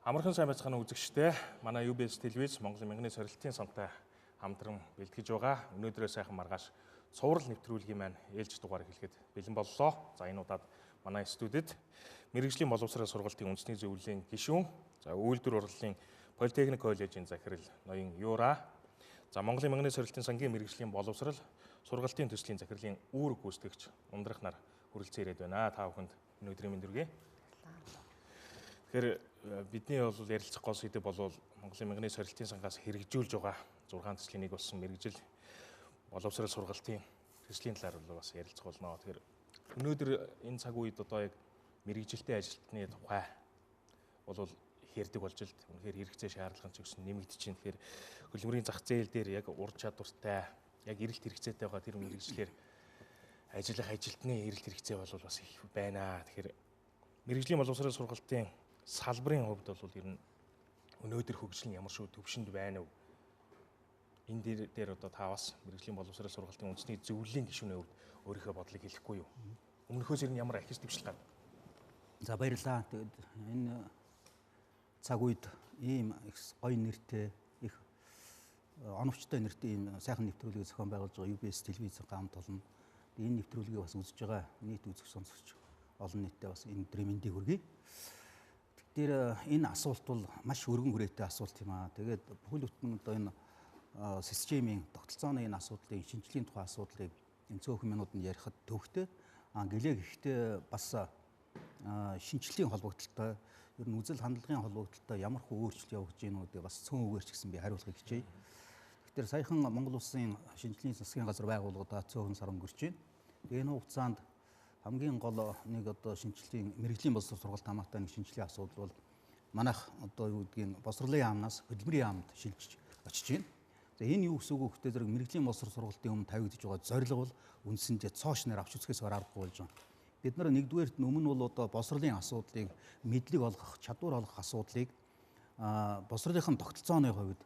Амархан сайн байцгаана үзэгчдээ. Манай UBS телевиз Монголын мянганы сорилтын сонтой хамтран бэлтгэж байгаа. Өнөөдрөө сайхан маргааш цуврал нэвтрүүлгийн маань ээлж дугаар эхлэхэд бэлэн боллоо. За энэ удаад манай студид мэрэгжлийн боловсрол сургалтын үндэсний зөвлөлийн гишүүн, за үйлдвэр урлалын Политехник коллежийн захирал ноён Юра, за Монголын мянганы сорилтын сангийн мэрэгжлийн боловсрол сургалтын төслийн захирлын үүрэг гүйцэтгэгч ундрах нар хүрэлцэн ирээд байна. Та бүхэнд өнөөдрийн мэнд хүргэе. Тэгэхээр бидний бол ярилцах гол сэдэв бол Монголын мянганы сорилтын сангаас хэрэгжүүлж байгаа 6 төслийн нэг болсон мэрэгжил боловсрол сургалтын төслийн талаар бас ярилцах болно. Тэгэхээр өнөөдөр энэ цаг үед одоо яг мэрэгжилтэй ажилтны тухай бол ярьдаг болж л үнэхээр хэрэгцээ шаардлага ч гэсэн нэмэгдэж байна. Тэгэхээр хөдөлмөрийн зах зээл дээр яг ур чадвартай, яг эрэлт хэрэгцээтэй байгаа тэр мэрэгжлэр ажиллах ажилтны эрэлт хэрэгцээ бол бас их байна. Тэгэхээр мэрэгжлийн боловсрол сургалтын салбарын хувьд бол ер нь өнөөдөр хөгжил нь ямар шүү төвшөнд байна вэ? Энэ дээр одоо та бас мэрэгжлийн боловсрол сургалтын үндэсний зөвлөлийн гишүүний хувьд өөрийнхөө бодлыг хэлэхгүй юу? Өмнөхөөс ер нь ямар ахис дэвшил гарна? За баярлалаа. Тэгэд энэ цаг үед ийм гоё нэртэй их оновчтой нэртэй ийм сайхан нэвтрүүлгийг зохион байгуулж байгаа UBS телевизийн хамт олон энэ нэвтрүүлгийг бас үзэж байгаа нийт үзэх сонсогч олон нийтэд бас энэ өдрийн мэндийг хүргэе. Тэгэхээр энэ асуулт бол маш өргөн хүрээтэй асуулт юм аа. Тэгээд бүхэл бүтэн одоо энэ системийн тогтолцооны энэ асуудлын шинжилгээний тухай асуудлыг энэ цөөхөн минутанд ярихад төвхтэй. Гэлээ гэхдээ бас шинжилгээний холбогдлолтой ер нь үзэл хандлагын холбогдлолтой ямар их өөрчлөлт явагдаж байна уу гэдэг бас цөөн үгээр ч гэсэн би хариулахыг хичээе. Тэгэхээр саяхан Монгол Улсын шинжилгээний засгийн газар байгууллагадаа цөөхөн сар өнгөрч байна. Энэ хугацаанд хамгийн гол нэг одоо шинжилгээний мэрэгжлийн боловсрол сургалт хамаатай нэг шинжилгээ асуудал бол манайх одоо юу гэдгийг босрлын яамнаас хөдөлмөрийн яамд шилжиж очиж байна. За энэ юу гэсэн үг вэ? Зэрэг мэрэгжлийн боловсрол сургалтын өмнө тавигдж байгаа зорилго бол үндсэндээ цоош нэр авч үзэхээс аргагүй болж байна. Бид нар нэгдүгээрт өмнө бол одоо босрлын асуудлыг мэдлэг олгох, чадвар олгох асуудлыг босрлынхын тогтолцооны хувьд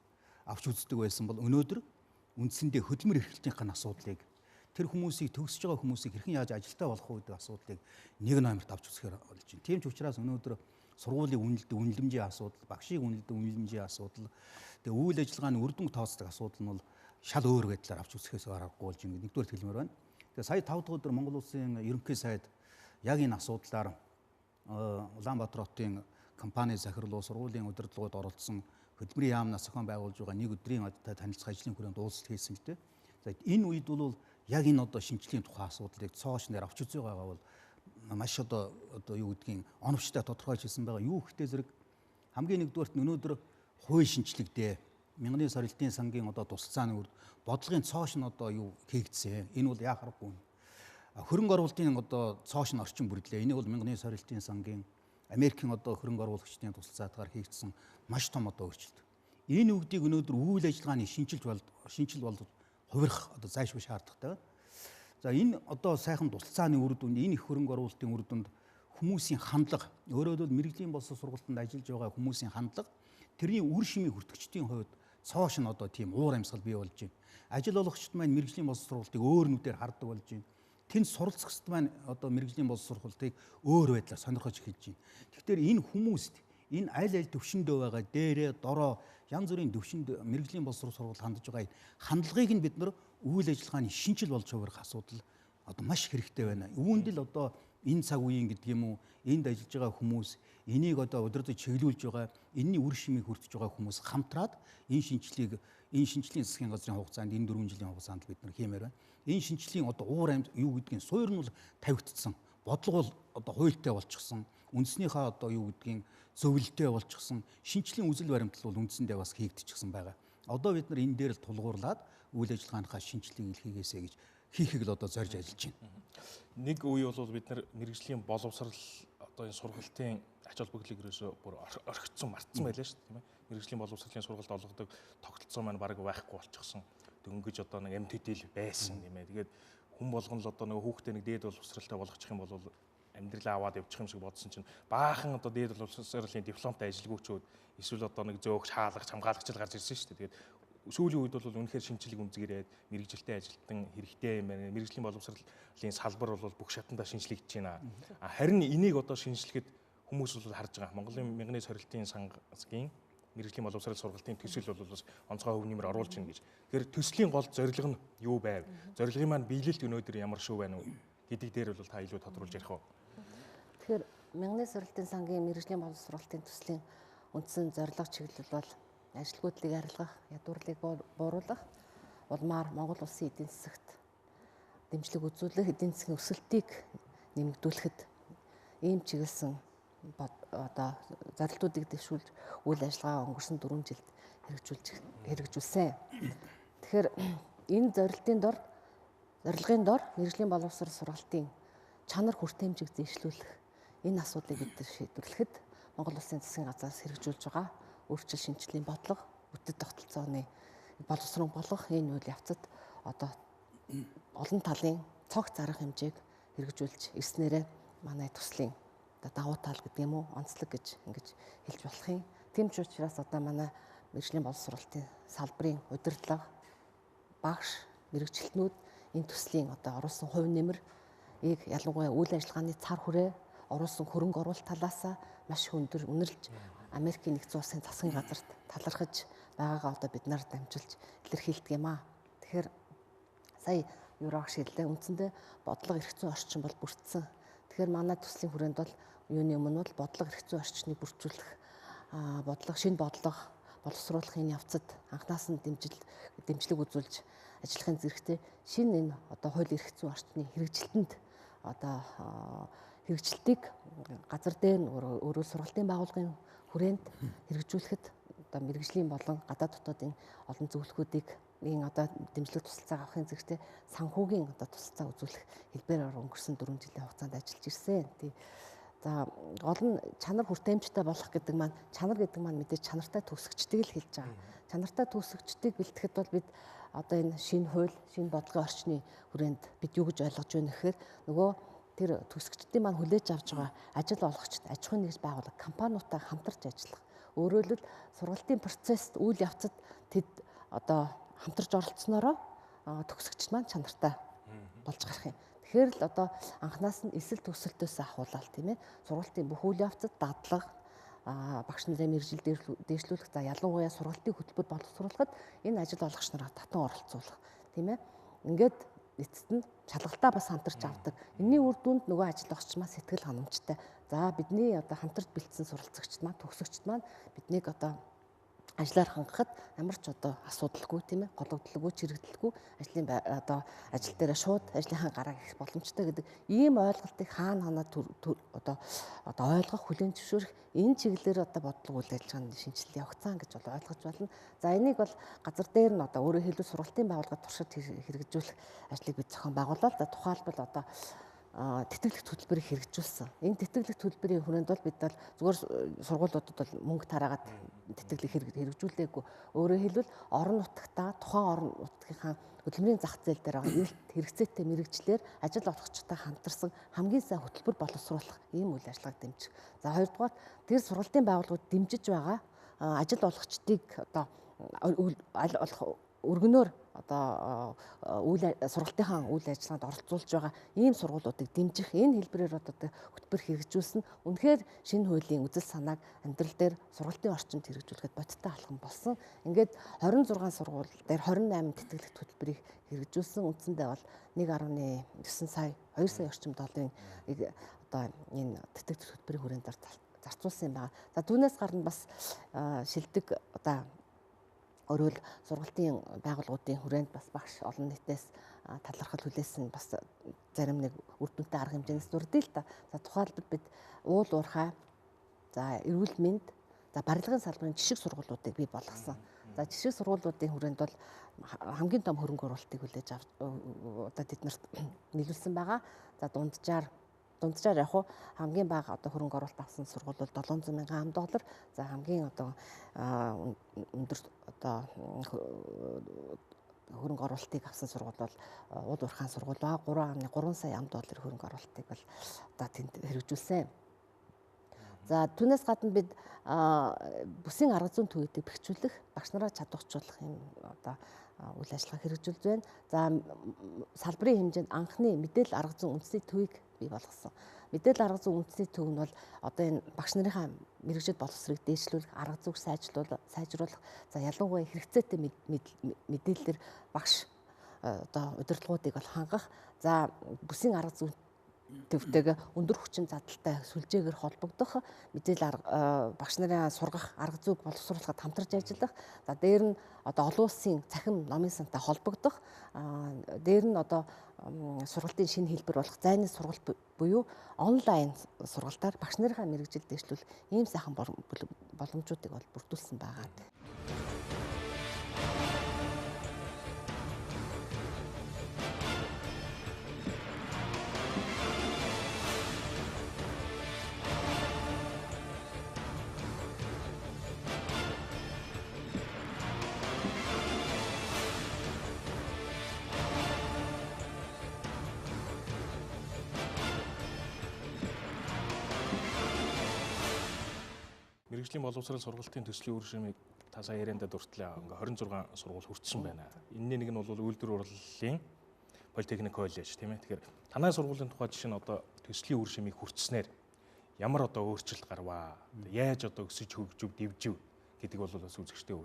авч үздэг байсан бол өнөөдөр үндсэндээ хөдөлмөр эрхлэлтийн асуудлыг тэр хүмүүсийг төгсөж байгаа хүмүүсийг хэрхэн яаж ажилтаа болох вэ гэдэг асуудлыг нэг номерт авч үзэхээр болж байна. Тийм ч учраас өнөөдөр сургуулийн үнэлэмжийн асуудал, багшийн үнэлэмжийн асуудал, тэгээ үйл ажиллагааны үр дүнг тооцдог асуудал нь бол шал өөр байдлаар авч үзэхээс аргагүй болж байна. Нэгдүгээр хэлмээр байна. Тэгээ сая 5 дахь өдөр Монгол Улсын ерөнхий сайд яг энэ асуудлаар Улаанбаатар хотын компани захирлуу сургуулийн удирдлагууд оролцсон хөдөлмөрийн яамнаас зохион байгуулж байгаа нэг өдрийн танилцах ажлын хүрээнд уулзалт хийсэн л дээ. За энэ үед бол яг энэ одоо шинжилгээний тухай асуудлыг цоош нэр авч үзэж байгаа бол маш одоо юу гэдгийг оновчтой тодорхойлж хэлсэн байгаа. Юу гэхдээ зэрэг хамгийн нэгдүгээрт өнөөдөр хууль шинжлэхдээ мянганы сорилтын сангийн одоо тусалцааны үрд бодлогын цоош нь одоо юу хийгдсэн. Энэ бол яа харахгүй. Хөрөнгө оруулалтын одоо цоош нь орчин бүрдлээ. Энийг бол мянганы сорилтын сангийн Америкийн одоо хөрөнгө оруулагчдын тусалцаатаар хийгдсэн маш том одоо өөрчлөлт. Энэ үгдийг өнөөдөр үйл ажиллагааны шинжил болж хувирах одоо зайлшгүй шаардлагатай. За энэ одоо сайхан тусалцааны үр дүнд энэ их хөрөнгө оруулалтын үр дүнд хүмүүсийн хандлага, өөрөөр хэлбэл мэрэгжлийн боловсрол сургалтанд ажиллаж байгаа хүмүүсийн хандлага, тэрний үр шимийг хүртэгчдийн хувьд цоош нь одоо тийм уур амьсгал бий болж байна. Ажил олгогчд маань мэрэгжлийн боловсрол сургалтыг өөр нүдээр хардаг болж байна. Тэнд суралцагчд маань одоо мэрэгжлийн боловсрол сургалтыг өөр байдлаар сонирхож эхэлж байна. Тэгэхээр энэ хүмүүст энэ аль төвшөндөө байгаа дээрээ дороо янз бүрийн төвшөнд мэрэгжлийн боловсрол сургалт хандж байгаа хандлагыг нь бид нар үйл ажиллагааны шинжил болж хувирах асуудал одоо маш хэрэгтэй байна. Үүнд л одоо энэ цаг үеийн гэдэг юм уу, энд ажиллаж байгаа хүмүүс, энийг одоо удирдах чиглүүлж байгаа, энэний үр шимийг хүртэж байгаа хүмүүс хамтраад энэ шинжилгээний засгийн газрын хугацаанд энэ 4 жилийн хугацаанд бид нар хиймээр байна. Энэ шинжилгээний одоо уур амьд юу гэдгийг суур нь бол тавигдсан. Бодлого бол одоо хуультай болчихсон. Үндэснийхээ одоо юу гэдгийг зөвлөлтэй болчихсон. Шинжилгээний үзэл баримтлал бол үндсэндээ бас хийгдчихсэн байгаа. Одоо бид нар энэ дээр л тулгуурлаад үйл ажиллагааныхаа шинжилгээг хийгээсэй гэж хийхийг л одоо зорж ажиллаж байна. Нэг үе бол бид нар мэрэгжлийн боловсрал одоо энэ сургалтын ач холбогдлыг ерөөсөө бүр орхицсан мартсан байлаа шүү дээ, тийм ээ. Мэрэгжлийн боловсролын сургалт олгодог тогтолцоо маань бараг байхгүй болчихсон. Дөнгөж одоо нэг MTT-л байсан тийм ээ. Тэгээд хүн болгон л одоо нэг хүүхдээ нэг дээд боловсралтай болгочих юм бол амьдралаа аваад явчих юм шиг бодсон чинь баахан одоо дээд боловсролын дипломтой ажилгүйчүүд эсвэл одоо нэг зөөгч хаалгач хамгаалагч л гарч ирсэн шүү дээ. Тэгээд сүүлийн үед бол үнэхээр шинжилэг үнцгэрээд мэрэгжилтэй ажилтан хэрэгтэй юм байна. Мэрэгжлийн боловсролын салбар бол бүх шатандаа шинжлэгдэж байна. Харин энийг одоо шинжилгэхэд хүмүүс бол харж байгаа. Монголын мянганы сорилтын сангийн мэрэгжлийн боловсрол сургалтын төсөл бол бас онцгой хөв нэмэр оруулж байна гэж. Тэгэхээр төслийн гол зорилго нь юу байв? Зорилгын маань биелэлт өнөөдөр ямар шүү байна уу гэдэг дээр бол та илүү тодруулж ярих уу? Тэгэхээр мянганы сорилтын сангийн мэрэгжлийн боловсрол сургалтын төслийн үндсэн зорилго чиглэл бол ажилгүйдлийг арилгах, ядуурлыг бууруулах, улмаар Монгол улсын эдийн засагт дэмжлэг үзүүлэх, эдийн засгийн өсөлтийг нэмэгдүүлэхэд ийм чиглэсэн одоо зорилтуудыг дэвшүүлж үйл ажиллагаа өнгөрсөн 4 жилд хэрэгжүүлсэн. Тэгэхээр энэ зорилгын дор мэрэгжлийн боловсрол сургалтын чанар хүртээмжийг зэвшлүүлэх энэ асуудлыг бид шийдвэрлэхэд Монгол Улсын засгийн газраас хэрэгжүүлж байгаа өөрчлөлт шинжилгээний бодлого, бүтэц тогтолцооны боловсрон болгох энэ үйл явцад одоо олон талын цогц арга хэмжээг хэрэгжүүлж ирснээрээ манай төслийн давуу тал гэдэг юм уу, онцлог гэж ингэж хэлж болох юм. Тийм ч учраас одоо манай мэрэгжлийн боловсролтын салбарын удирдлага, багш, мэрэгчлэтнүүд энэ төслийн одоо оруулсан хувь нэмрийг ялангуяа үйл ажиллагааны цар хүрээ оруулсан хөрөнгө оруулалт талаасаа маш үнэрлж Америкийн нэгдсэн улсын засгийн газарт талархаж байгаагаа одоо бид нарт дамжуулж илэрхийлдэг юм аа. Тэгэхээр сая юурагш хэллээ, үндсэндээ бодлого эрх зүйн орчин бол бүрдсэн. Тэгэхээр манай төслийн хүрээнд бол юуны өмнө бол бодлого эрх зүйн орчныг бүрдүүлэх, шинэ бодлого боловсруулахын явцад анхнаас нь дэмжлэг үзүүлж ажиллахын зэрэгтэй шинэ энэ одоо хууль эрх зүйн орчны хэрэгжилтэнд одоо хэрэгжилтийг газар дээр нь өөрөө сургалтын байгууллагын хүрээнд хэрэгжүүлэхэд одоо мэрэгжлийн болон гадаад дотоодын олон зөвлөхүүдийг энэ одоо дэмжлэг тусалцаа авахын зэрэгтэй санхүүгийн одоо тусалцаа үзүүлэх хэлбэрээр өнгөрсөн 4 жилийн хугацаанд ажиллаж ирсэн. За гол нь чанар хүртээмжтэй болох гэдэг маань чанар гэдэг маань мэдээж чанартай төгсөгчдгийг л хэлж байгаа. Чанартай төгсөгчдийг бэлтгэхэд бол бид одоо энэ шинэ хууль, шинэ бодлогын орчны хүрээнд бид юу гэж ойлгож байна гэхээр нөгөө тэр төгсөгчдийн маань хүлээж авч байгаа ажил олгогчд, аж ахуйн нэгж байгууллага, компаниудтай хамтарч ажиллах. Өөрөөр хэлбэл сургалтын процессд үйл явцад тэд одоо хамтарч оролцсноороо төгсөгчд маань чанартай болж гарах юм. Тэгэхээр л одоо анхнаас нь эсэл төсөлтөөс ахуулаад тийм ээ сургалтын бүх үйл явцад дадлага багш нарын мэргэжил дээшлүүлэх за ялангуяа сургалтын хөтөлбөр боловсруулахад энэ ажил олгогч нараа татан оролцуулах тийм ээ. Ингээд эцэст нь шалгалтаа бас хамтарч авдаг. Энэний үр дүнд нөгөө ажил олгогч маань сэтгэл ханамжтай. За бидний одоо хамтарч бэлдсэн суралцагчд маань төгсөгчд маань биднийг одоо ажлаар хангахад ямар ч одоо асуудалгүй тийм ээ гологдлоггүй чирэгдэлгүй ажлын одоо ажил дээрээ шууд ажлынхаа гараа гэх боломжтой гэдэг ийм ойлголтыг хаана одоо ойлгох хүлээн зөвшөөрөх энэ чиглэлээр одоо бодлого үйл ажиллагааны шинжилгээ явагцсан гэж бол ойлгож байна. За энийг бол газар дээр нь одоо өөрөөр хэлбэл сургалтын байгууллагад туршид хэрэгжүүлэх ажлыг бид зохион байгуулаад тухайлбал одоо тэтгэлэг төлбөрийг хэрэгжүүлсэн. Энэ тэтгэлэг төлбөрийн хүрээнд бол бид бол зүгээр сургуулиудад бол мөнгө тараагаад тэтгэлэг хэрэгжүүлээгүй. Өөрөөр хэлбэл орон нутгатаа тухайн орон нутгийнхаа хөдөлмөрийн зах зээл дээр байгаа эрэлт хэрэгцээтэй мэрэгчлэр ажил олгогчтой хамтарсан хамгийн сайн хөтөлбөр боловсруулах ийм үйл ажиллагааг дэмжих. За хоёрдугаар тэр сургалтын байгууллагууд дэмжиж байгаа ажил олгогчдыг одоо өргөнөөр одоо сургалтынхаа үйл ажиллагаанд оролцуулж байгаа ийм сургуулиудыг дэмжих энэ хэлбэрээр одоо хөтөлбөр хэрэгжүүлсэн үнэхээр шинэ хуулийн үзэл санааг амьдрал дээр сургалтын орчинд хэрэгжүүлэхэд бодиттой алхам болсон. Ингээд 26 сургууль дээр 28 тэтгэлэг хөтөлбөрийг хэрэгжүүлсэн. Үндсэндээ бол 1.9 сая 2 сая орчим долларын одоо энэ тэтгэлэг хөтөлбөрийн хүрээнд зарцуулсан юм байна. За түүнээс гадна бас шилдэг одоо өөрөөр сургалтын байгууллагуудын хүрээнд бас багш олон нийтээс талархал хүлээсэн бас зарим нэг үр дүнтэй арга хэмжээнээс дурдъя л та. За тухайлбал бид уул уурхай, за эрүүл мэнд, за барилгын салбарын жишг сургуулиудыг бий болгосон. За жишг сургуулиудын хүрээнд бол хамгийн том хөрөнгө оруулалтыг хүлээж авч одоо тэднэрт нийлүүлсэн байгаа. За дунджаар яг хуу хамгийн бага одоо хөрөнгө оруулалт авсан сургууль бол 700 мянган $. За хамгийн одоо өндөр одоо хөрөнгө оруулалтыг авсан сургууль бол уул уурхайн сургууль ба 3.3 сая $. Хөрөнгө оруулалтыг бол одоо тэнд хэрэгжүүлсэн. За түүнээс гадна бид бүсийн арга зүйн төвүүдийг бэхжүүлэх, багш нараа чадварчуулах юм одоо үйл ажиллагаа хэрэгжүүлж байна. За салбарын хэмжээнд анхны мэдээлэл арга зүйн үндэсний төвийг бий болгосон. Мэдээлэл арга зүйн үндэсний төв нь бол одоо энэ багш нарын мэрэгжил боловсрыг дээшлүүлэх, арга зүйг сайжруулах, за ялангуяа хэрэгцээтэй мэдээлэлээр багш одоо удирдлагуудыг бол хангах, за бүсийн арга зүйн төвтэйг өндөр хүчин задалтай сүлжээгээр холбогдох, мэдээлэл багш нарын сургах арга зүйг боловсруулахад хамтарч ажиллах, за дээр нь одоо олон улсын цахим номын сантай холбогдох, дээр нь одоо сургалтын шинэ хэлбэр болох зайны сургалт буюу онлайн сургалтаар багш нарын мэрэгжил дэвшлүүл ийм сайхан боломжуудыг бол бүрдүүлсэн байгаа. Мэргэжлийн боловсрол сургалтын төслийн үр шимийг та сая яриандаа дуртлаа ингээ 26 сургууль хүртсэн байна. Энэний нэг нь бол үйлдвэр урлалын политехник коллеж тийм ээ. Тэгэхээр танай сургуулийн тухай жишээ нь одоо төслийн үр шимийг хүртснээр ямар одоо өөрчлөлт гарваа? Яаж одоо өсөж хөгжив, дэвжив гэдэг бол бас үзэгчтэй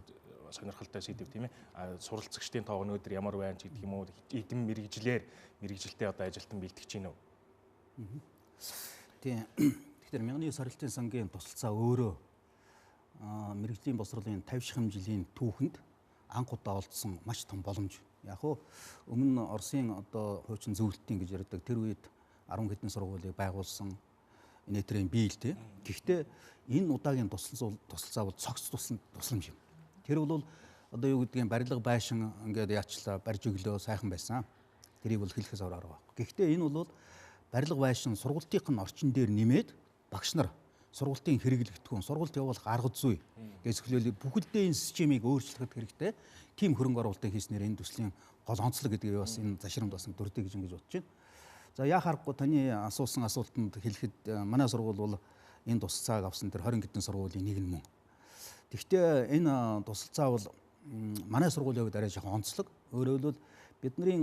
сонирхолтой сэдв тийм ээ. Суралцагчдын тоо өнөөдөр ямар байна ч гэдэг юм уу? Эдэн мэрэгжилтэй одоо ажилтан бэлтгэж гинөө. Тийм. Тэгэхээр 1909 саралтын сангийн тусалцаа өөрөө мэрэгжлийн боловсролын 50 шахам жилийн түүхэнд анх удаа олдсон маш том боломж. Яг нь өмнө Оросын одоо хуучин зөвлөлтийн гэж ярьдаг тэр үед 10 хэдэн сургуулийг байгуулсан нээтрийн бий л тийм. Гэхдээ энэ удаагийн тусалцаа бол цогц тусламж юм. Тэр бол одоо юу гэдгийг барилга байшин ингээд яачлаа барьж өглөө сайхан байсан. Тэрийг бол хэлэхээс арга байхгүй. Гэхдээ энэ бол барилга байшин сургалтын орчин дээр нэмээд багш нар сургалтын хэрэглэгдэхүүн, сургалт явуулах арга зүй гэж зөвлөлөө бүхэлдээ энэ системийг өөрчлөхөд хэрэгтэй. Тим хөрөнгө оруулалтыг хийснээр энэ төслийн гол онцлог гэдгийг бас энэ зашрамд бас дурдъя гэж ингэж бодож байна. За яа харахгүй таны асуусан асуултанд хэлэхэд манай сургууль бол энэ тусалцааг авсан тэр 20 хэдэн сургуулийн нэг нь мөн. Гэхдээ энэ тусалцаа бол манай сургуулийн хувьд арай жоохон онцлог. Өөрөөр хэлбэл бидний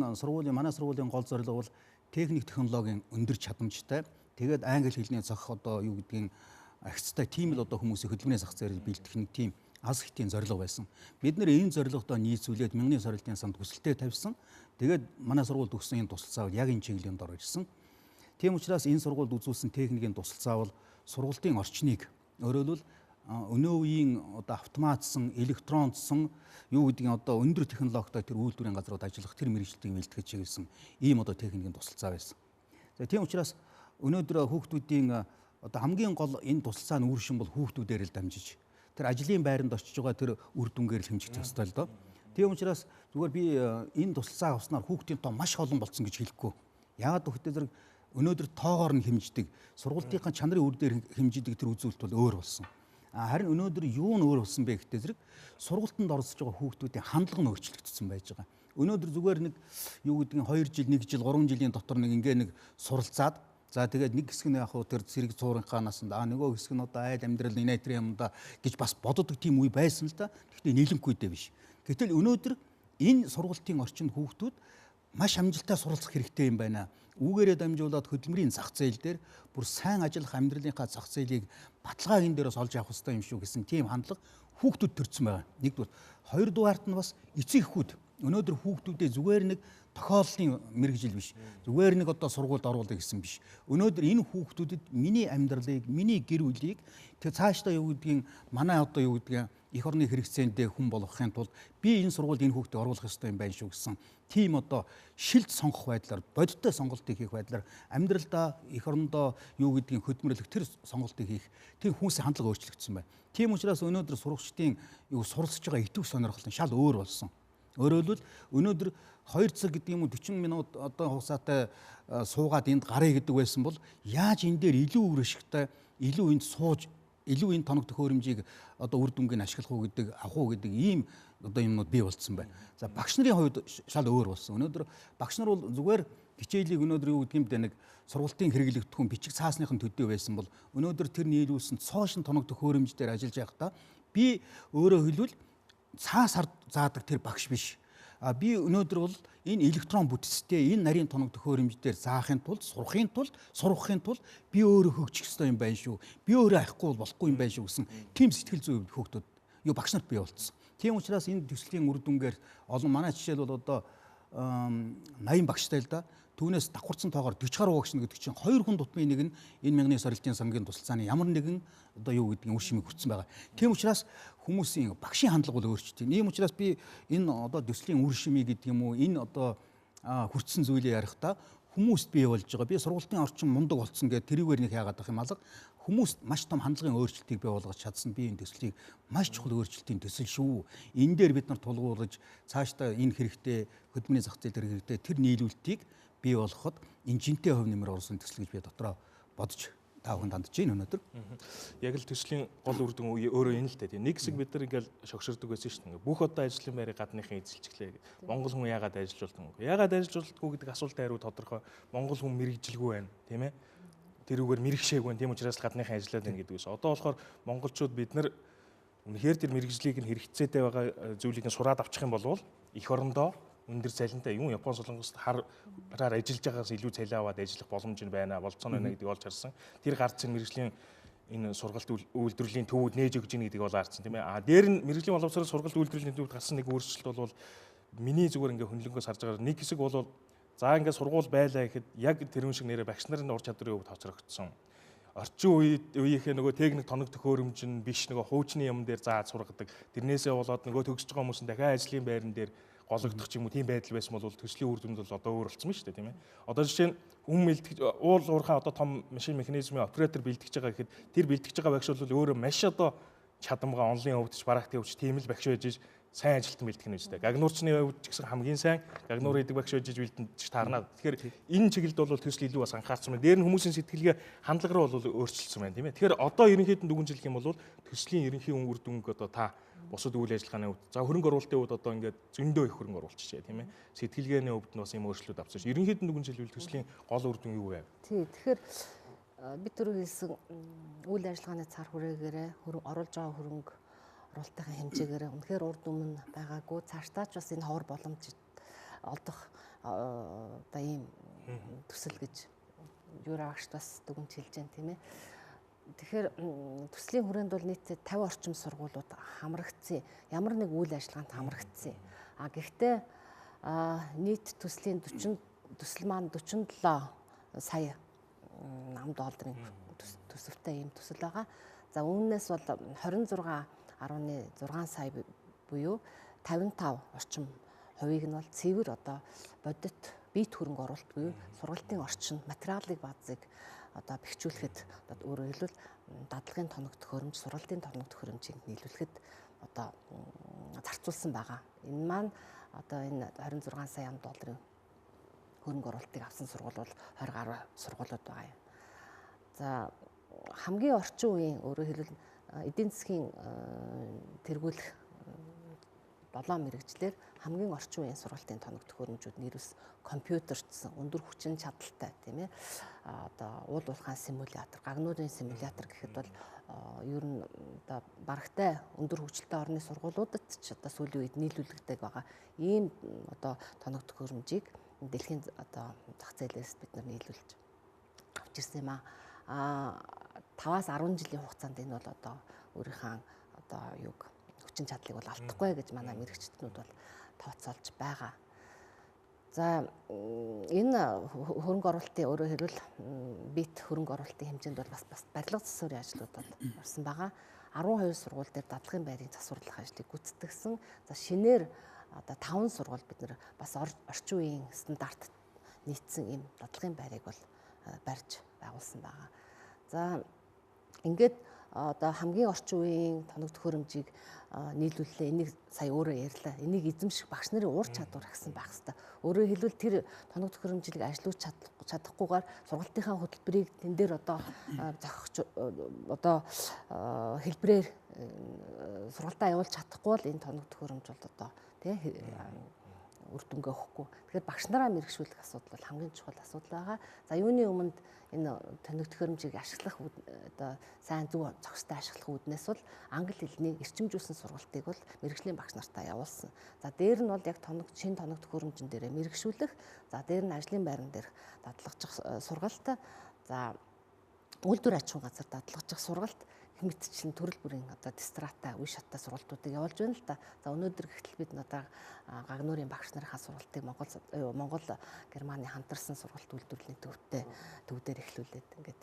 манай сургуулийн гол зорилго бол техник технологийн өндөр чадамжтай. Тэгээд англи хэлний зохих одоо юу гэдгийг агцтай тийм л одоо хүмүүсийн хөдөлмөрийн зах зээлийг бэлтгэх нэг тийм алс хэтийн зорилго байсан. Бид нэр энэ зорилгодоо нийцүүлээд 1909 саралтын санд хүсэлтээ тавьсан. Тэгээд манай сургуульд өгсөн энэ тусалцаа бол яг энэ чиглэлийн дор ирсэн. Тийм учраас энэ сургуульд үзүүлсэн техникийн тусалцаа бол сургалтын орчныг өөрөөр хэлбэл өнөө үеийн одоо автоматсан, электронцсон юу гэдгийг одоо өндөр технологитой тэр үйлдвэрийн газрууд ажиллах тэр мэргэжилтийг бэлтгэж чиглэсэн ийм одоо техникийн тусалцаа байсан. За тийм учраас өнөөдөр хүүхдүүдийн одоо хамгийн гол энэ тусалцааны үр шим бол хүүхдүүдээр л дамжиж тэр ажлын байранд очиж байгаа тэр үр дүнгээр л хэмжих ёстой л доо. Тийм учраас зүгээр би энэ тусалцаа авснаар хүүхдийн тоо маш олон болсон гэж хэлэхгүй. Яагаад гэвэл зэрэг өнөөдөр тоогоор нь хэмждэг, сургалтын чанарын үр дээр хэмждэг тэр үзүүлэлт бол өөр болсон. Харин өнөөдөр юу нь өөр болсон бэ гэхдээ зэрэг сургалтанд оролцож байгаа хүүхдүүдийн хандлага нь өөрчлөгдсөн байж байгаа. Өнөөдөр зүгээр нэг юу гэдгийг 2 жил, 1 жил, 3 жилийн дотор нэг нэг суралцаад за тэгээд нэг хэсэг нь яг хөө тэр зэрэг цуурынхаа насанд нөгөө хэсэг нь одоо айл амьдрал инээтрийн юмда гэж бас боддог тийм үе байсан л да. Гэхдээ нийлэнхүйдээ биш. Гэтэл өнөөдөр энэ сургалтын орчинд хүүхдүүд маш амжилттай суралцах хэрэгтэй юм байна. Үүгээрээ дамжуулаад хөдөлмөрийн зах зээл дээр бүр сайн ажиллах амьдралынхаа зах зээлийг баталгааг энэ дээрээс олж авах хэрэгтэй юм шүү гэсэн тийм хандлага хүүхдүүд төрсэн байгаа. Нэгдүгээр, хоёрдугаарт нь бас эцэг эхүүд өнөөдөр хүүхдүүдээ зүгээр нэг тохиоллын мэргэжил биш. Зүгээр нэг одоо сургуульд оруулах гэсэн биш. Өнөөдөр энэ хүүхдүүдэд миний амьдралыг, миний гэр бүлийг тэр цаашдаа юу гэдгийг манай одоо юу гэдгийг их орны хэрэгцээндээ хүн болгохын тулд би энэ сургуульд энэ хүүхдийг оруулах ёстой юм байна шүү гэсэн тийм одоо шилд сонгох байдлаар, бодиттой сонголтыг хийх байдлаар амьдралдаа их орондоо юу гэдгийг хөдөлмөрлөх тэр сонголтыг хийх тэр хүмүүсийн хандлага өөрчлөгдсөн байна. Тийм учраас өнөөдөр сурагчдын юу суралцж байгаа идэвх сонирхол нь шал өөр болсон. Өөрөөр хэлбэл өнөөдөр 2 цаг гэдэг юм уу 40 минут одоо хугацаатай суугаад энд гарыг гэдэг байсан бол яаж энэ дээр илүү үр ашигтай, илүү энд сууж, илүү энэ тоног төхөөрөмжийг одоо үр дүнгийн ашиглах уу гэдэг, авах уу гэдэг ийм одоо юмнууд бий болцсон байна. За багш нарын хувьд шал өөр болсон. Өнөөдөр багш нар бол зүгээр хичээлийг өнөөдөр юу гэдэг юм бэ нэг сургалтын хэрэглэгдэхүүн бичиг цаасныхын төдий байсан бол өнөөдөр тэр нийлүүлсэн цоошин тоног төхөөрөмж дээр ажиллаж байхдаа би өөрөө хэлбэл цаас заадаг тэр багш биш. би өнөөдөр бол энэ электрон бүтцтэй энэ нарийн тоног төхөөрөмждөр заахын тулд, сурахын тулд би өөрөө хөгжих ёстой юм байна шүү. Би өөрөө аяхгүй болохгүй юм байна шүү гэсэн тийм сэтгэл зүй хүүхдүүд юу багш нарт бий болцсон. Тийм учраас энэ төслийн үр дүнгээр олон манай жишээл бол одоо 80 багштай л да. Түүнээс давхарцсан тоогоор 40 гаруй багш гэдэг чинь 2 хүн тутмын нэг нь энэ мянганы сорилтын сангийн тусалцааны ямар нэгэн одоо юу гэдгийг үр шимийг хүртсэн байгаа. Тийм учраас хүмүүсийн багшийн хандлага бол өөрчлөлт. Ийм учраас би энэ одоо төслийн үр шимийг гэдэг юм уу энэ одоо хүртсэн зүйлийг ярихдаа хүмүүст бий болж байгаа. Би сургалтын орчин мундаг болцсон гэдэг тэрүүгээр нэг яагаад авах юм алга. Хүмүүст маш том хандлагын өөрчлөлтийг бий болгож чадсан би энэ төслийг маш чухал өөрчлөлтийн төсөл шүү. Энэ дээр бид нар тулгуурлаж цаашдаа энэ хэрэгтэй хөдөлмөрийн зах зээл хэрэгтэй тэр нийлүүлэлтийг бий болгоход инженертэй хувь нэмэр орсон төсөл гэж би дотроо бодож таахын дандж байна өнөөдөр. Яг л төслийн гол үр дүн өөрөө энэ л дээ. Нэг хэсэг бид нар ингээл шогширдог байсан шүү дээ. Бүх одоо ажлын байрыг гадныхан эзэлчихлээ. Монгол хүн яагаад ажиллаж болдгоо? Яагаад ажиллаж болдгоо гэдэг асуултын хариу тодорхой. Монгол хүн мэрэгжилгүй байна, тийм ээ. Тэрүүгээр мэрэгшээг байна. Тийм учраас гадныхан ажиллаад байна гэдэг үс. Одоо болохоор монголчууд бид нар үнэхээр тэр мэрэгжлийг нь хэрэгцээтэй байгаа зүйлийг нь сураад авчих юм бол эх орондоо өндөр цалинтай юм Япон солонгост хараар ажиллаж байгаагаас илүү цалин аваад ажиллах боломж нь байна, болцооно байна гэдгийг олж харсан. Тэр гарц мэрэгжлийн энэ сургалт үйлдвэрлэлийн төвүүд нээж өгж гин гэдгийг бол харсан тийм ээ. Дээр нь мэрэгжлийн боловсрол сургалт үйлдвэрлэлийн төвд гарсан нэг өөрчлөлт бол миний зүгээр ингээ хөндлөнгөөс харж байгаа нэг хэсэг бол за ингээ сургууль байлаа гэхэд яг тэрүүн шиг нэрээ багш нарын ур чадрын хувьд хоцрогдсон. Орчин үеийнхээ нөгөө техник тоног төхөөрөмж нь биш нөгөө хуучны юм дээр зааж сургадаг. Тэрнээсээ болоод нөгөө төгсөж байгаа хүмүүс нь дахиад ажлын байран дээр гологдох ч юм уу тийм байдал байсан бол төслийн үр дүнд бол одоо өөр болцсон шүү дээ тийм ээ. Одоо жишээ нь хүн бэлтгэж уул уурхай одоо том машин механизмын оператор бэлтгэж байгаа гэхэд тэр бэлтгэж байгаа багш бол өөрөө маш одоо чадамгаа онлын хөвдөж барахтын хөвч тийм л багш байж сайн ажилтан бэлтгэх нь үстэй. Гагнуурчны хувьд ч гэсэн хамгийн сайн гагнуур хийдэг багш байж бэлдэж таарна. Тэгэхээр энэ чиглэлд бол төсөл илүү бас анхаарсан байна. Дээр нь хүмүүсийн сэтгэлгээ хандлага руу бол өөрчилсөн байна тийм ээ. Тэгэхээр одоо ерөнхийдөө дүгнжлэх юм бол төслийн ерөнхий үр дүнг одоо та бусад үйл ажиллагааны хувьд за хөрөнгө оруулалтын хувьд одоо ингээд зөндөө их хөрөнгө оруулчихжээ тийм ээ. Сэтгэлгээний хувьд нь бас юм өөрчлөлт авсан ш. Ерөнхийдөө дүгнжлэвэл төслийн гол үр дүн юу вэ? Тий. Тэгэхээр бид түрүү хэлсэн үйл ажиллагааны цар хүрээгээрээ оруулж байгаа хөрөнгө оруулалтын хэмжээгээр үнэхээр урд өмнө байгаагүй цаашдаа ч бас энэ ховор боломж олдох одоо ийм төсөл гэж юураагч бас дүгнж хэлж байна тийм ээ. Тэгэхээр төслийн хүрээнд бол нийт 50 орчим сургуулиуд хамрагдсан. Ямар нэг үйл ажиллагаанд хамрагдсан. Гэхдээ нийт төслийн төсөл маань 47 сая $8 төсөвтэй ийм төсөл байгаа. За үүнээс бол 26.6 сая буюу 55 орчим хувийг нь бол цэвэр одоо бодит биет хөрөнгө оруулалт буюу сургалтын орчин материалын базыг одоо бэхжүүлэхэд өөрөөр хэлбэл дадлагын тоног төхөөрөмж, сургалтын тоног төхөөрөмжийг нийлүүлэхэд одоо зарцуулсан байгаа. Энэ маань одоо энэ 26 сая $8 хөрөнгө оруулалтыг авсан сургууль бол 20 гаруй сургуулиуд байгаа юм. За хамгийн орчин үеийн өөрөөр хэлбэл эдийн засгийн тэргүүлэх 7 мэрэгчлэр хамгийн орчин үеийн сургалтын тоног төхөөрөмжүүд нь ерөөс компьютерчсан өндөр хүчин чадалтай тийм ээ. Одоо уул уурхайн симулятор, гагнуурын симулятор гэхэд бол ер нь одоо барагтай өндөр хөгжилтэй орны сургуулиудад ч одоо сүүлийн үед нийлүүлэгдэх байгаа. Ийм одоо тоног төхөөрөмжийг дэлхийн одоо зах зээлээс бид нар нийлүүлж авч ирсэн юм аа. 5-аас 10 жилийн хугацаанд энэ бол одоо өөрийнхөө одоо юг хүчин чадлыг бол алдахгүй гэж манай мэрэгчднүүд бол тооцоолж байгаа. За энэ хөрөнгө оруулалтын өөрөөр хэлбэл бит хөрөнгө оруулалтын хэмжээнд бол бас барилга засварын ажлууд бол орсон байгаа. 12 сургууль дээр дадлагын байрын засварлах ажлыг гүйцэтгэсэн. За шинээр одоо 5 сургууль бид нар бас орчин үеийн стандарт нийцсэн ийм дадлагын байрыг бол барьж байгуулсан байгаа. За ингээд одоо хамгийн орчин үеийн тоног төхөөрөмжийг нийлүүллээ. Энийг сая өөрөө ярьлаа. Энийг эзэмших багш нарын ур чадвар гэсэн байх хэрэгтэй. Өөрөөр хэлбэл тэр тоног төхөөрөмжийг ажилуулж чадахгүйгээр сургалтынхаа хөтөлбөрийг тэн дээр одоо зохиж одоо хэлбэрээр сургалтаа явуулж чадахгүй бол энэ тоног төхөөрөмж бол одоо тий үр дүнгээ өгөхгүй. Тэгэхээр багш нараа мэрэгшүүлэх асуудал бол хамгийн чухал асуудал байгаа. За юуны өмнөд энэ тоног төхөөрөмжийг ашиглах одоо сайн зөв зохистой ашиглах үүднээс бол англи хэлний эрчимжүүлсэн сургалтыг бол мэрэгжлийн багш нартаа явуулсан. За дээр нь бол яг шинэ тоног төхөөрөмжн дээрээ мэрэгшүүлэх, за дээр нь ажлын байран дээр дадлагжих сургалт, за үйлдвэр аж ахуйн газар дадлагжих сургалт мэтчлэн төрөл бүрийн одоо дистрата, үе шаттай сургалтуудыг явуулж байна л да. За өнөөдөр гэтэл бид одоо гагнуурын багш нарын сургалтыг Монгол Германы хамтарсан сургалт үйлдвэрлэлийн төвдөр эхлүүлээд ингээд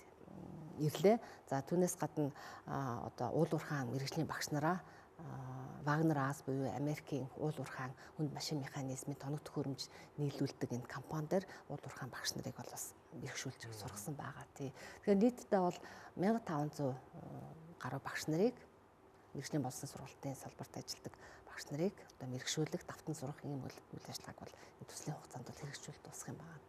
ирлээ. За түүнээс гадна одоо уул уурхаан мэрэгжлийн багш нараа Вагнер Аас буюу Америкийн уул уурхаан хүнд машин механизмын тоног төхөөрөмж нийлүүлдэг энэ компани дээр уул уурхаан багш нарыг бол бас бэрхшүүлж сургасан байгаа. Тэгэхээр нийтдээ бол 1500 гаруй багш нарыг мэрэгжлийн болсон сургалтын салбарт ажилладаг багш нарыг одоо мэрэгшүүлэх, давтан сурах ийм үйл ажиллагааг бол энэ төслийн хугацаанд бол хэрэгжүүлж дуусгах юм байна.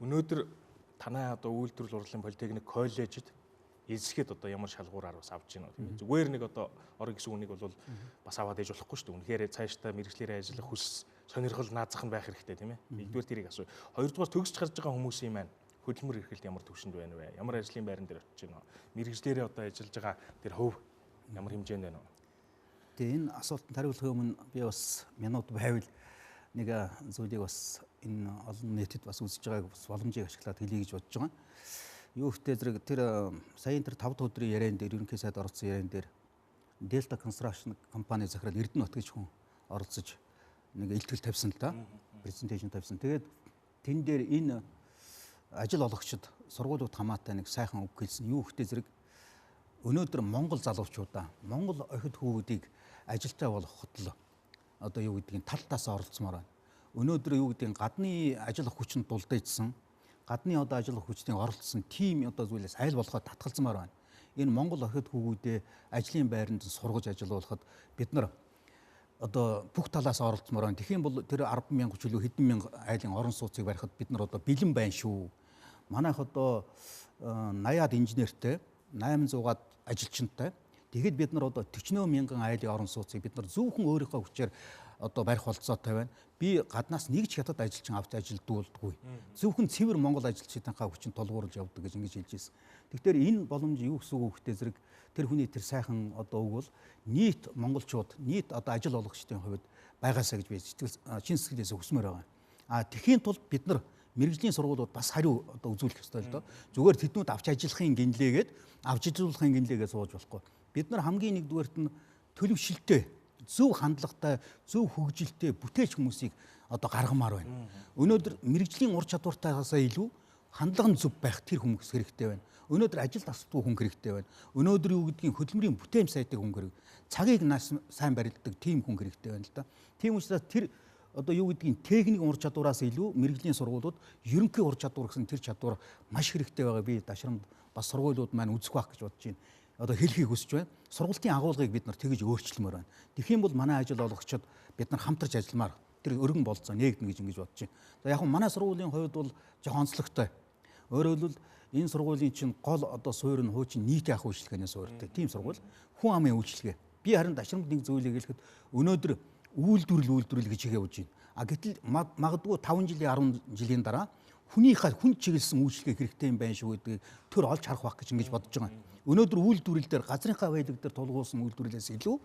Өнөөдөр танай одоо үйлдвэрлэл урлалын политехник коллежид эзэхэд одоо ямар шалгуураар бас авч байна вэ? Зүгээр нэг одоо орон гисүн үнийг бол бас аваад ээж болохгүй шүү дээ. Үнэхээр цаашдаа мэрэгчлэрээ ажиллах хүс сонирхол наазах нь байх хэрэгтэй тийм ээ. Нэгдүгээр тэрийг асуу. Хоёрдугаар төгсөж гарч байгаа хүмүүсийн маань хөдөлмөр эрхлэлт ямар төвшөнд байна вэ? Ямар ажлын байран дээр очиж байна вэ? Мэрэгчлэрээ одоо ажиллаж байгаа тэр хөв ямар хэмжээнд байна вэ? Тэгээ энэ асуултанд хариулахын өмнө би бас минут байвал нэг зүйлийг бас энэ олон нийтэд бас үзэж байгааг бас боломжийг ашиглаад хэлье гэж бодож байгаа. Юу ихтэй зэрэг тэр саяын тэр 5 дахь өдрийн яриан дээр ерөнхий сайд оролцсон яриан дээр Delta Construction компани захирал Эрдэнэбат гэж хүн оролцож нэг илтгэл тавьсан л да. Презентацийн тавьсан. Тэгээд тэн дээр энэ ажил олгогчид сургуулиуд хамаатай нэг сайхан үг хэлсэн. Юу ихтэй зэрэг өнөөдөр Монгол залуучуудаа Монгол охид хүүхдийг ажилтаа болох хотол одоо юу гэдгийг талтаас оролцмоор байна. Өнөөдөр юу гэдгийг гадны ажил хүчинд дулдагдсан, гадны одоо ажил хүчний оролцсон тим одоо зүйлээс айл болгоод татгалзмаар байна. Энэ Монгол охид хүүгүүдээ ажлын байранд сургаж ажилуулахад бид нар одоо бүх талаас оролцмоор байна. Тэгхийн бол тэр 10,000 ч илүү хэдэн мянга айлын орон сууцыг барихад бид нар одоо бэлэн байна шүү. Манайх одоо 80-аад инженертэй, 800-аад ажилчинтай. Тэгэхэд бид нар одоо 40 мянган айлын орон сууцыг бид нар зөвхөн өөрийнхөө хүчээр одоо барих болцоотой байна. Би гаднаас нэг ч хятад ажилчин авч ажилдуулдаггүй. Зөвхөн цэвэр Монгол ажилчдынхаа хүчин тулгуурлаж явдаг гэж ингэж хэлж ирсэн. Тэгэхээр энэ боломж юу гэсэн үг вэ зэрэг тэр хүний тэр сайхан одоо үг бол нийт монголчууд, нийт одоо ажил олгогчдын хувьд байгаасаа гэж би шин сэтгэлээс хүсмээр байгаа. Тэхийн тулд бид нар мэрэгжлийн сургуулиуд бас хариу одоо үзүүлэх ёстой л доо. Зүгээр тэднүүд авч ажиллахын гинлээгээд авч ажиллуулахын гинлээгээ сууж болохгүй. Бид нар хамгийн нэгдүгээрт нь төлөвшөлтөө зөв хандлагатай, зөв хөгжилтэй бүтээч хүмүүсийг одоо гаргамаар байна. Өнөөдөр мэрэгжлийн ур чадвартайгаас илүү хандлага нь зөв байх тэр хүмүүс хэрэгтэй байна. Өнөөдөр ажил тасдаггүй хүн хэрэгтэй байна. Өнөөдөр юу гэдгийг хөдөлмөрийн бүтээн сайдаг хүн хэрэг, цагийг сайн барилддаг тийм хүн хэрэгтэй байна л да. Тийм учраас тэр одоо юу гэдгийг техник ур чадвараас илүү мэрэгжлийн сургуулиуд ерөнхий ур чадвар гэсэн тэр чадвар маш хэрэгтэй байгаа. Би дашрамд бас сургуулиуд маань үзэх байх гэж бодож байна. Одоо хэлхийг хүсэж байна. Сургалтын агуулгыг бид нар тэгж өөрчлөмөр байна. Тэгхийн бол манай ажил олгогчид бид нар хамтарч ажилламаар тэр өргөн болцоо нээгдэнэ гэж ингэж бодож байна. За яг манай сургуулийн хувьд бол жоохон онцлогтой. Өөрөөр хэлбэл энэ сургуулийн чинь гол одоо суурь нь хуучин нийт ах үйлчлэгээний суурьтай. Тийм сургууль хүн амын үйлчлэгээ. Би харин дашрамд нэг зүйлийг хэлэхэд өнөөдөр үйлдвэрлэл гэж явж байна. Гэтэл магадгүй 5 жилийн 10 жилийн дараа хүнийхээ хүн чиглэсэн үйлчлэг хэрэгтэй юм байна шүү гэдэг төр олж харах байх гэж ингэж бодож байгаа. Өнөөдөр үйлдвэрлэл дээр газрынхаа баялаг дээр тулгуурсан үйлдвэрлэлээс илүү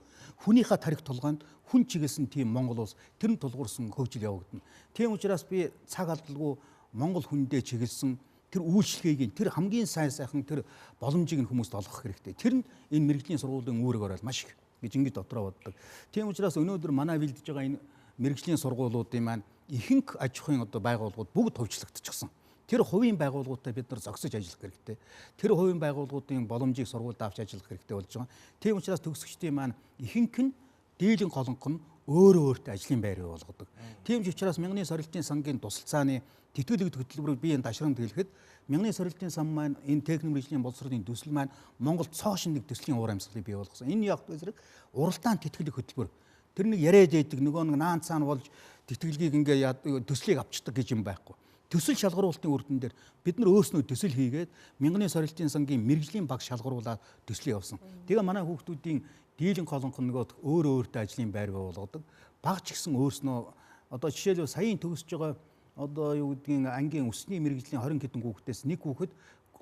хүнийхээ тарих толгойд хүн чиглэсэн тийм Монгол улс тэр нь тулгуурсан хөгжил явагдана. Тийм учраас би цаг алдалгүй Монгол хүндээ чиглэсэн тэр үйлчлэгийг тэр хамгийн сайхан тэр боломжийг нь хүмүүст олгох хэрэгтэй. Тэр нь энэ мэрэгжлийн сургуулийн үүрэг орол маш их гэж ингэж дотроо боддог. Тийм учраас өнөөдөр манай бэлдэж байгаа энэ мэрэгжлийн сургуулиудын маань ихэнх аж ахуйн одоо байгууллагууд бүгд төвчлөгдчихсөн. Тэр хувийн байгууллагуудтай бид нар зогсож ажиллах хэрэгтэй. Тэр хувийн байгууллагуудын боломжийг сургуульд авч ажиллах хэрэгтэй болж байгаа. Тийм учраас төгсөгчдийн маань ихэнх нь дийлэн голонх нь өөрөө өөртөө ажлын байр бий болгодог. Тийм ч учраас Мянганы сорилтын сангийн тусалцааны тэтгэлэгдэх хөтөлбөрөөр би энэ дашрамд хэлэхэд Мянганы сорилтын сан маань энэ техник мэргэжлийн боловсролын төсөл маань Монголд цоошин нэг төслийн уур амьсгалыг бий болгосон. Энэ яг зэрэг уралдаан тэтгэлэг хөтөлбөр. Тэр нэг яриад байдаг нөгөө нэг наан цаана болж тэтгэлгийг ингээ төслийг авчдаг гэж юм байхгүй. Төсөл шалгаруулалтын үр дүн дээр бид нар өөрснөө төсөл хийгээд Мянганы сорилтын сангийн мэргэжлийн баг шалгаруулаад төслийг авсан. Тэгээ манай хүүхдүүдийн дийлэн колонх нөгөө өөртөө ажлын байр болгодог. Баг ч гэсэн өөрснөө одоо жишээлбэл саяын төгсөж байгаа одоо юу гэдгийг ангийн өсний мэргэжлийн 20 хэдэн хүүхдээс нэг хүүхэд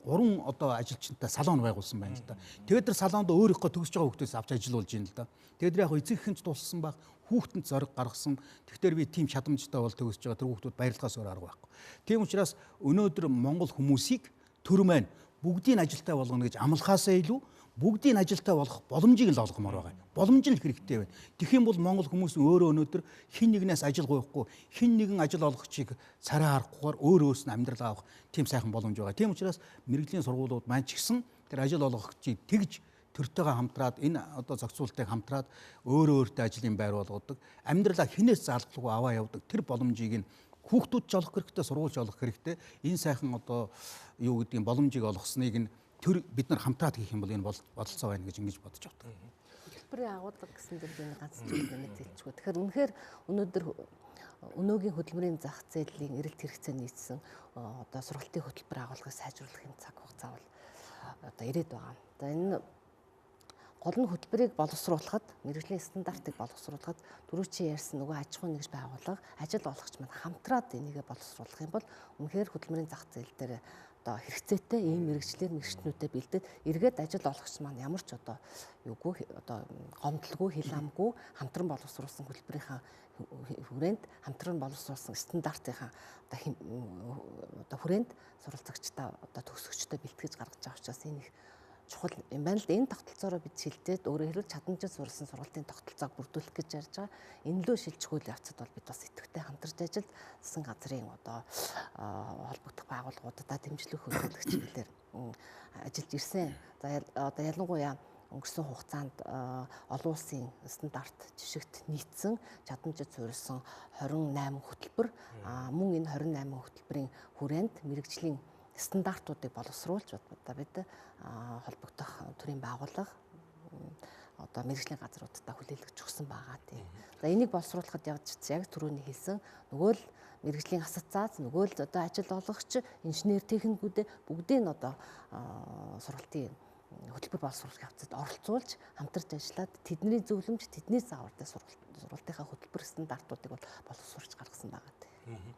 3 одоо ажилчинтай салон байгуулсан байна л да. Тэгээд тэр салонд өөрийнхөө төгсөж байгаа хүүхдээс авч ажиллуулж байна л да. Тэгээд яг эцэгхэн ч тулсан баг хүүхдэнд зориг гаргасан. Тэгэхээр би тийм чадамжтай бол төгсөж байгаа тэр хүүхдүүд баярлахаас өөр арга байхгүй. Тийм учраас өнөөдөр Монгол хүмүүсийг төр маань бүгдийг ажилтаа болгоно гэж амлахаасаа илүү бүгдийг ажилтаа болгох боломжийг л олгомоор байгаа. Боломж нь хэрэгтэй байна. Тэгэх юм бол Монгол хүмүүс өөрөө өнөөдөр хин нэгнээс ажил гуйхгүй, хин нэгэн ажил олгогчийг царай харахгүйгээр өөрөө амьдрал авах тийм сайхан боломж байгаа. Тийм учраас мэрэгжлийн сургуулиуд маань ч гэсэн тэр ажил олгогчийг тэгж төртөйгөө хамтраад энэ одоо зохицуултыг хамтраад өөртөө ажлын байр болгодог. Амьдралаа хинээс залгалгүй аваа явдаг тэр боломжийг нь хүүхдүүд ч олох хэрэгтэй, сургуульч олох хэрэгтэй. Энэ сайхан одоо юу гэдгийг боломжийг олгосныг нь тэр бид нар хамтраад хийх юм бол энэ бодолцоо байна гэж ингэж бодож байна. Хөтөлбөрийн агуулга гэсэн дээр би ганц зүйл нэмэж хэлчихгүй. Тэгэхээр үнэхээр өнөөдөр өнөөгийн хөдөлмөрийн зах зээлийн эрэлт хэрэгцээ нийцсэн одоо сургалтын хөтөлбөр агуулгыг сайжруулах юм цаг хугацаа бол одоо ирээд байгаа. За энэ гол нь хөтөлбөрийг боловсруулахад, мэргэжлийн стандартыг боловсруулахад дөрөв чи ярьсан нөгөө аж ахуйн нэгж байгууллага, ажил олгогч маань хамтраад энийг боловсруулах юм бол үнэхээр хөдөлмөрийн зах зээл дээр одоо хэрэгцээтэй ийм мэргэжлэр мэрэгчнүүдэд бэлдээд эргээд ажил олгогч маань ямар ч одоо юугүй одоо гомдлгүй, хил амгүй хамтран боловсруулсан хөтөлбөрийнхаа хүрээнд хамтран боловсруулсан стандартынхаа одоо хүрээнд суралцагчдаа одоо төгсөгчдөө бэлтгэж гаргаж байгаа учраас энэ их чухал юм байна л да. Энэ тогтолцоороо бид шилжээд өөрөөр хэлбэл чадамжид суралцсан сургалтын тогтолцоог бүрдүүлэх гэж ярьж байгаа. Энэ лөө шилжихүүл явцад бол бид бас идэвхтэй хамтарч ажиллаж засгийн газрын одоо холбогдох байгууллагуудаа дэмжлэх хөтөлбөрч хэлээр ажиллаж ирсэн. За одоо ялангуяа өнгөрсөн хугацаанд олон улсын стандарт жишгт нийцсэн чадамжид суурилсан 28 хөтөлбөр мөн энэ 28 хөтөлбөрийн хүрээнд мэргэжлийн стандартуудыг боловсруулж одоо бид холбогдох төрийн байгууллага одоо мэргэжлийн газруудаа хүлээлгэж өгсөн байгаа тийм. За энийг боловсруулахад явж яг түрүүний хэлсэн нөгөө л мэргэжлийн асоциац нөгөө л одоо ажил олгогч инженер техникүүдээ бүгдийг нь одоо сургалтын хөтөлбөр боловсруулах явцад оролцуулж хамтарч ажиллаад тэдний зөвлөмж тэдний заавартай сургалтынхаа хөтөлбөр стандартуудыг бол боловсруулж гаргасан байгаа тийм.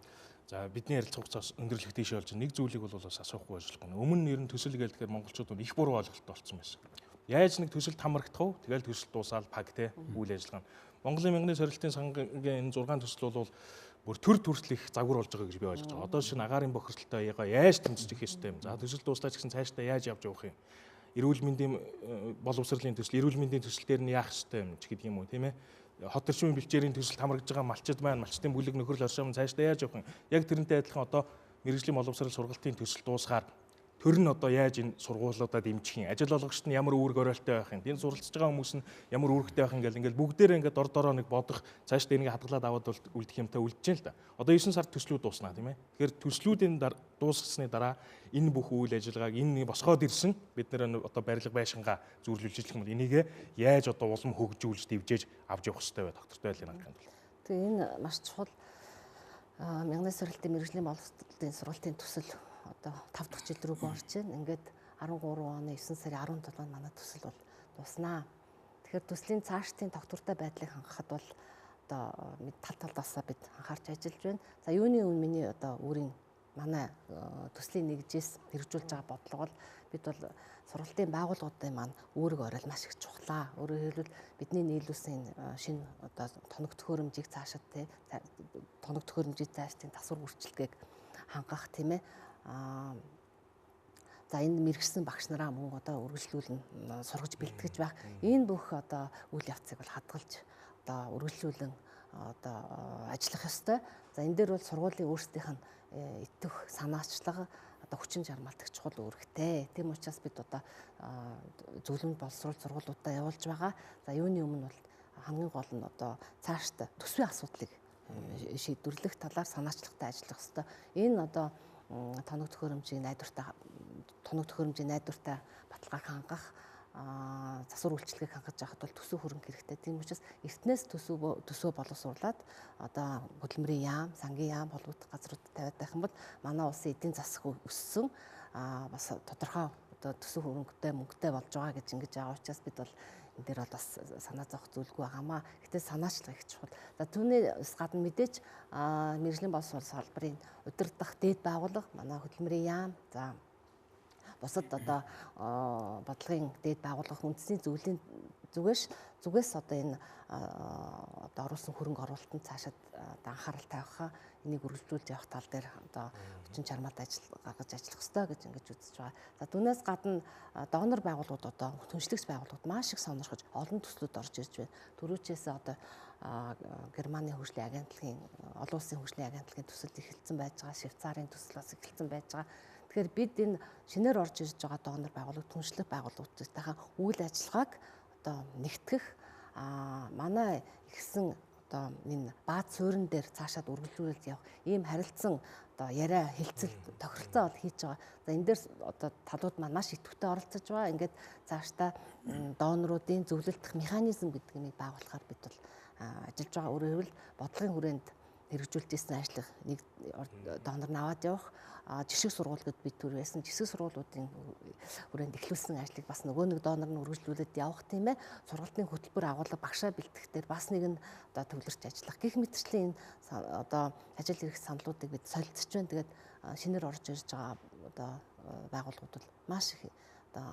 За бидний ярилцах хугацаас өндөрлөх тийшээ болж нэг зүйлийг бол бас асуухгүй ажиллахгүй. Өмнө нь ер нь төсөл гээл тэгэхээр монголчууд их буруу ойлголт болсон байсан. Яаж нэг төсөлд хамрагдах вэ? Тэгэл төсөл дуусаад паг те үйл ажиллагаа. Монголын мянганы сорилтын сангийн энэ 6 төсөл бол бүр төр төрөл их загвар болж байгаа гэж би ойлгож байгаа. Одоо шинэ агаарын бохирдолтой яаж тэмцэж их ёстой юм. За төсөл дуслаач гэсэн цаашдаа яаж явж явах юм. Эрүүл мэндийн боловсролын төсөл, эрүүл мэндийн төсөл дээр нь яах ёстой юм ч гэдэг юм уу, тийм ээ. Хот орчмын бэлчээрийн төсөлд хамрагдж байгаа малчид маань малчтын бүлэг нөхөрл оршин цаашдаа яаж явах юм. Яг тэрнтэй адилхан одоо мэргэжлийн боловсрол сургалтын төсөл дуусгаар төр нь одоо яаж энэ сургуулиудаа дэмжих юм. Ажил олгогчд нь ямар үүрэг оройлтой байх юм. Энэ суралцж байгаа хүмүүс нь ямар үүрэгтэй байх юм ингээл бүгдээрээ ингээд дор дороо нэг бодох цаашдаа энийг хадгалаад аваад үлдэх юмтай үлдэж л да. Одоо 9 сард төслүүд дуусна тийм ээ. Тэгэхээр төслүүдийн дуусгасны дараа энэ бүх үйл ажиллагааг энэ босгоод ирсэн бид нэр одоо барилга байшингаа зүйрлүүлж ирэх юм бол энийг яаж одоо улам хөгжүүлж дэвжээж авч явах хэрэгтэй бай доктортой байлын хангалттай. Тэгээ энэ маш чухал мянганы сорилтын мэргэжлийн боловсролын сургалтын төсөл одоо 5 дахь жил рүү орж байна. Ингээд 13 оны 9 сарын 17-нд манай төсөл бол дуснаа. Тэгэхээр төслийн цаашдын доктортой байдлыг хангахад бол одоо талаасаа бид анхаарч ажиллаж байна. За юуны өмнө миний одоо өөрийн манай төслийн нэгжээс хэрэгжүүлж байгаа бодлого бол бид бол сургалтын байгууллагуудын маань үүрэг оройл маш их чухлаа. Өөрөөр хэлбэл бидний нийлүүлсэн шинэ одоо тоног төхөөрөмжийг цаашаа тоног төхөөрөмжийн цаашдын тасвар бүрчилгээг хангах тийм ээ. За энэ мэрэгсэн багш нараа мөн одоо үргэлжлүүлэн сургаж бэлтгэж байх энэ бүх одоо үйл явцыг бол хадгалж одоо үргэлжлүүлэн одоо ажиллах ёстой. За энэ дээр бол сургуулийн өөрсдийнх нь итэх санаачлага одоо хүчин чармаалт их чухал үүрэгтэй. Тийм учраас бид одоо зөвлөмж боловсруулалт сургуулиудаа явуулж байгаа. За юуны өмнө бол хамгийн гол нь одоо цаашдаа төсвийн асуудлыг шийдвэрлэх талаар санаачлагтай ажиллах хэрэгтэй. Энэ одоо тоног төхөөрөмжийн найдвартай баталгааг хангах, засвар үйлчлэгийг хангаж явахд бол төсөв хөрөнгө хэрэгтэй. Тийм учраас эртнээс төсөө боловсруулад одоо хөдөлмөрийн яам, сангийн яам холбогдох газруудад тавиад байх юм бол манай улсын эдийн засаг өссөн бас тодорхой одоо төсөв хөрөнгөтэй мөнгөтэй болж байгаа гэж ингэж байгаа учраас бид бол энэ дээр бол бас санаа зовох зүйлгүй байгаамаа. Гэтэ санаачлах их чухал. За түүнээс гадна мэдээж мэргэжлийн боловсрол салбарын удирдах дээд байгууллага, манай хөдөлмөрийн яам, за бусад одоо бодлогын дээд байгууллага үндэсний зүгээс одоо энэ одоо оруулсан хөрөнгө оруулалтанд цаашаад анхаарал тавих, энийг үргэлжлүүлж явах тал дээр одоо хүчин чармаат гаргаж ажиллах хэрэгтэй гэж ингэж үзэж байгаа. За түүнээс гадна донор байгууллагууд одоо түншлэгч байгууллагууд маш их сонирхож олон төслүүд орж ирж байна. Төрөөчөөс одоо Германы хөгжлийн агентлагийн олон улсын хөгжлийн агентлагийн төсөлд эхэлсэн байж байгаа, Швейцарын төсөл бас эхэлсэн байж байгаа. Тэгэхээр бид энэ шинээр орж ирж байгаа донор байгууллага, түншлэх байгууллагуудтайхаа үйл ажиллагааг одоо нэгтгэх манай ихсэн одоо энэ бааз суурин дээр цаашаад үргэлжлүүлж явах ийм харилцан одоо яриа хэлцэл тохиролцоо бол хийж байгаа. За энэ дээр одоо талууд маань маш идэвхтэй оролцож байгаа. Ингээд цаашдаа доноруудын зөвлөлдөх механизм гэдэг нь байгуулахаар бид бол ажиллаж байгаа. Өөрөөр хэлбэл бодлогын хүрээнд хэрэгжүүлж ирсэн ажлыг нэг донор нь аваад явах, жишг сургууль гэд бид түр байсан. Жишг сургуулиудын хүрээнд эхлүүлсэн ажлыг бас нөгөө нэг донор нь үргэлжлүүлээд явах тийм ээ. Сургалтын хөтөлбөр агуулга багшаа бэлтгэхдээ бас нэг нь одоо төвлөрч ажиллах гэх мэтчлийн одоо ажил хэрэг саналуудыг бид солилцож байна. Тэгээд шинээр орж ирж байгаа одоо байгууллагууд бол маш их одоо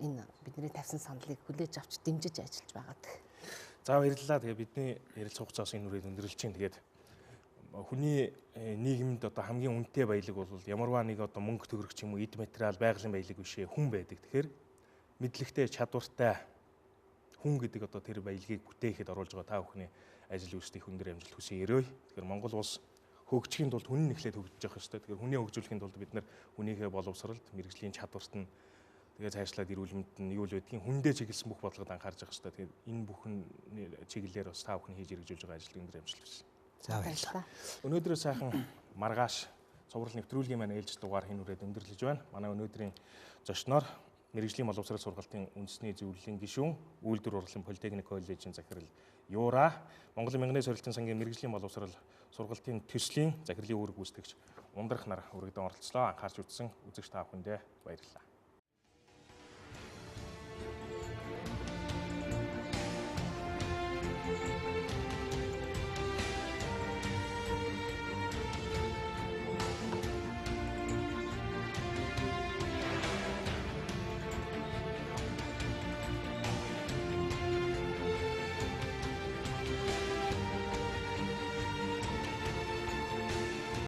энэ бидний тавьсан саналыг хүлээж авч дэмжиж ажиллаж байгаа. За баярлалаа. Тэгээ бидний ярилцах хугацаас энэ үрээд өндөрлж чинь. Тэгээд хүний нийгэмд одоо хамгийн үнэтэй баялаг бол ямарваа нэг одоо мөнгө төгрөг ч юм уу, эд материал, байгалийн баялаг биш хүн байдаг. Тэгэхээр мэдлэгтэй, чадвартай хүн гэдэг одоо тэр баялагийг бүтээхэд оруулж байгаа та бүхний ажил үйлстэй хүндэр амжилт хүсье өрөөе. Тэгэхээр Монгол улс хөгжихийн тулд хүн нэхлээд хөгжиж явах хэрэгтэй. Тэгэхээр хүнээ хөгжүүлэхийн тулд бид нар хүнийхээ боловсролд, мэрэгжлийн чадварт нь тэгээ цаашлаад ирүүлэмт нь юу л байдгийг хүндээ чиглэсэн бүх бодлогод анхаарч явах хэрэгтэй. Тэгэхээр энэ бүхэн чиглэлээр бас та бүхэн хийж хэрэгжүүлж байгаа ажил өндөр амжилт хүсье. За баярлалаа. Өнөөдрөө сайхан маргааш цуврал нэвтрүүлгийн маань ээлж дугаар хин үрээд өндөрлөж байна. Манай өнөөдрийн зочноор мэрэгжлийн боловсрол сургалтын үндэсний зөвлөлийн гишүүн, үйлдвэр урлалын политехник коллежийн захирал Юура, Монголын мянганы сорилтын сангийн мэрэгжлийн боловсрол сургалтын төслийн захирлын үүрэг гүйцэтгэгч Ундрах нар үргэлдэн оролцлоо. Анхаарч үзсэн үзэгч та бүхэндээ баярлалаа.